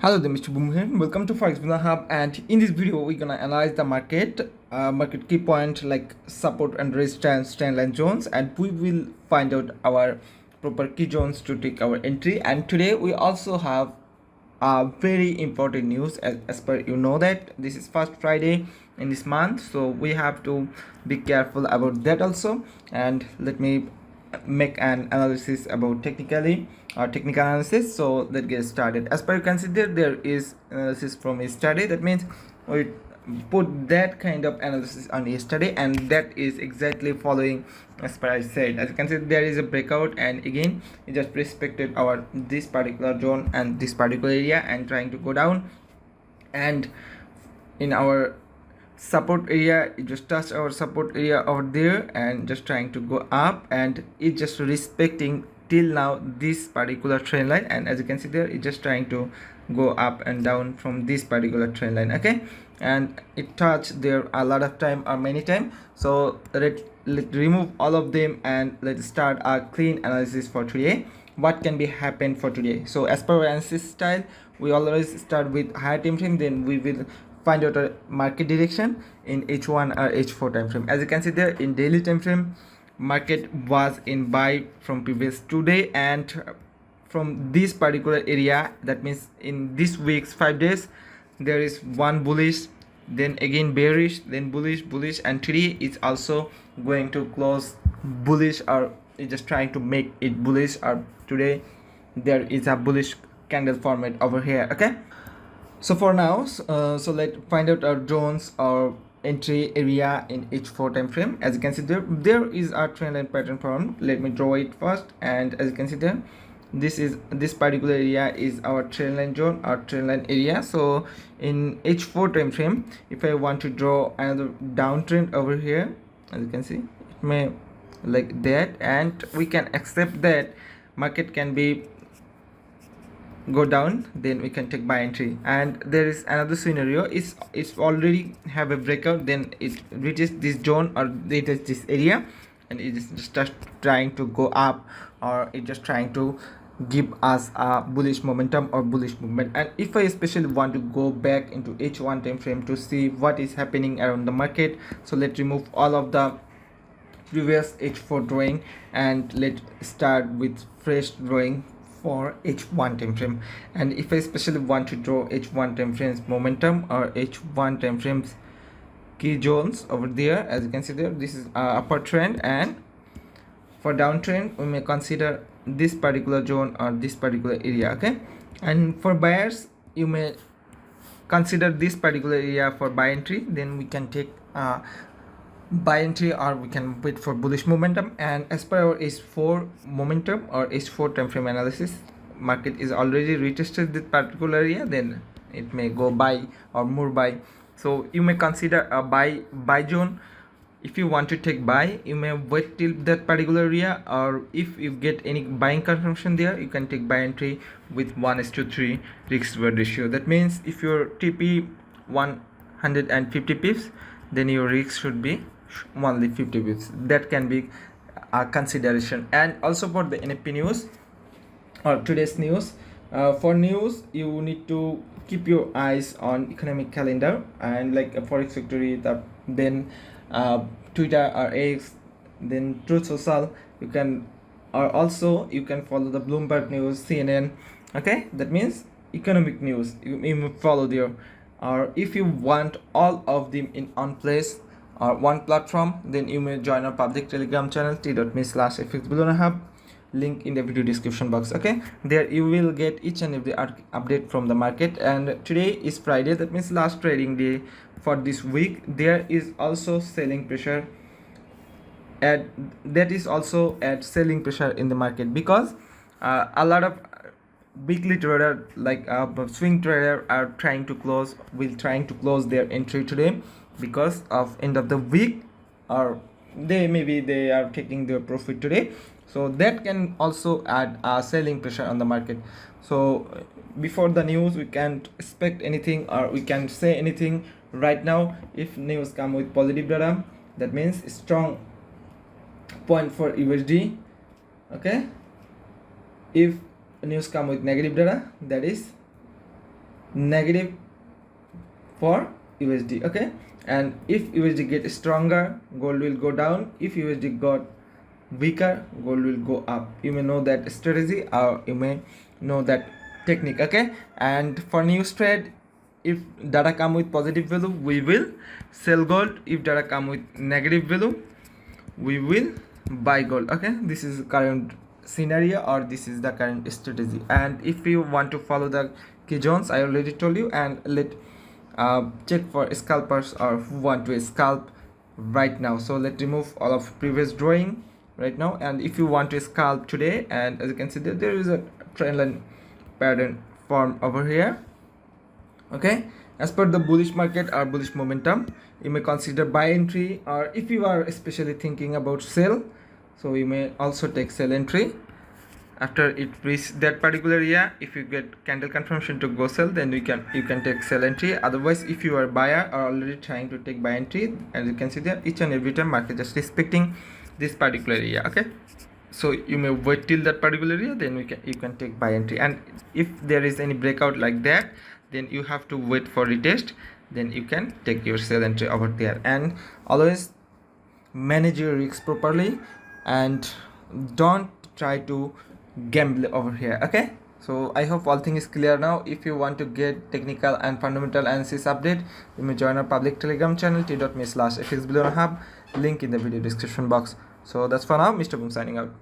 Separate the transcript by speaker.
Speaker 1: Hello there, Mr. Boom here. Welcome to Forex Billionaire Hub, and in this video we're gonna analyze the market key point like support and resistance, trend line zones, and we will find out our proper key zones to take our entry. And today we also have very important news, as per you know that this is first Friday in this month, so we have to be careful about that also. And let me make an analysis about technical analysis. So let's get started. As per you can see there is analysis from yesterday. That means we put that kind of analysis on yesterday, and that is exactly following as per I said. As you can see, there is a breakout, and again it just respected our this particular zone and this particular area and trying to go down, and in our support area it just touched our support area over there and just trying to go up, and it just respecting till now this particular trend line. And as you can see there, it's just trying to go up and down from this particular trend line. Okay, and it touched there a lot of time or many time. So let's remove all of them and let's start a clean analysis for today. What can be happen for today? So as per our analysis style, we always start with higher time frame, then we will find out a market direction in H1 or H4 time frame. As you can see there, in daily time frame, market was in buy from previous 2 day, and from this particular area, that means in this week's 5 days, there is one bullish, then again bearish, then bullish, and today it's also going to close bullish, or it's just trying to make it bullish, or today there is a bullish candle format over here. Okay, so for now, so let's find out our zones or entry area in H4 time frame. As you can see there is a trend line pattern formed. Let me draw it first, and as you can see there, this particular area is our trend line zone or trend line area. So in H4 time frame, if I want to draw another downtrend over here, as you can see, it may like that, and we can accept that market can be go down, then we can take buy entry. And there is another scenario, it's already have a breakout, then it reaches this zone or it is this area, and it is just trying to go up, or it just trying to give us a bullish momentum or bullish movement. And if I especially want to go back into H1 time frame to see what is happening around the market, so let's remove all of the previous H4 drawing and let's start with fresh drawing for H1 time frame. And if I especially want to draw H1 time frames momentum or H1 time frames key zones over there, as you can see there, this is upper trend, and for downtrend we may consider this particular zone or this particular area. Okay, and for buyers you may consider this particular area for buy entry, then we can take buy entry, or we can wait for bullish momentum. And as per our H4 momentum or H4 time frame analysis, market is already retested this particular area, then it may go buy or more buy. So you may consider a buy zone. If you want to take buy, you may wait till that particular area, or if you get any buying confirmation there, you can take buy entry with 1:3 risk reward ratio. That means if your TP 150 pips, then your risk should be only 50 pips. That can be a consideration. And also for the NFP news or today's news, for news you need to keep your eyes on economic calendar, and like a Forex Factory, then Twitter or X, then Truth Social. You can, or also you can follow the Bloomberg news, CNN. Okay, that means economic news you follow there. Or if you want all of them in one place or one platform, then you may join our public Telegram channel t.me/FX Billionaire Hub, link in the video description box. Okay, there you will get each and every update from the market. And today is Friday, that means last trading day for this week. There is also selling pressure that is also at selling pressure in the market, because a lot of weekly trader like swing trader are trying to close their entry today because of end of the week, or they are taking their profit today. So that can also add selling pressure on the market. So before the news, we can't expect anything, or we can say anything right now. If news come with positive data, that means strong point for USD. Okay, if news come with negative data, that is negative for USD. Okay, and if USD get stronger, gold will go down. If USD got weaker, gold will go up. You may know that strategy, or you may know that technique. Okay, and for new trade, if data come with positive value, we will sell gold. If data come with negative value, we will buy gold. Okay, this is current scenario, or this is the current strategy. And if you want to follow the key zones, I already told you, and let check for scalpers or who want to scalp right now. So let's remove all of previous drawing right now, and if you want to scalp today, and as you can see that there is a trend line pattern form over here. Okay, as per the bullish market or bullish momentum, you may consider buy entry, or if you are especially thinking about sell, so you may also take sell entry after it reach that particular area. If you get candle confirmation to go sell, then you can take sell entry. Otherwise, if you are buyer or already trying to take buy entry, as you can see that each and every time market just respecting this particular area. Okay, so you may wait till that particular area, then you can take buy entry. And if there is any breakout like that, then you have to wait for retest, then you can take your sell entry over there. And always manage your risks properly, and don't try to gamble over here. Okay, so I hope all thing is clear now. If you want to get technical and fundamental analysis update, you may join our public telegram channel t.me/FX Billionaire Hub, link in the video description box. So that's for now. Mr. Boom signing out.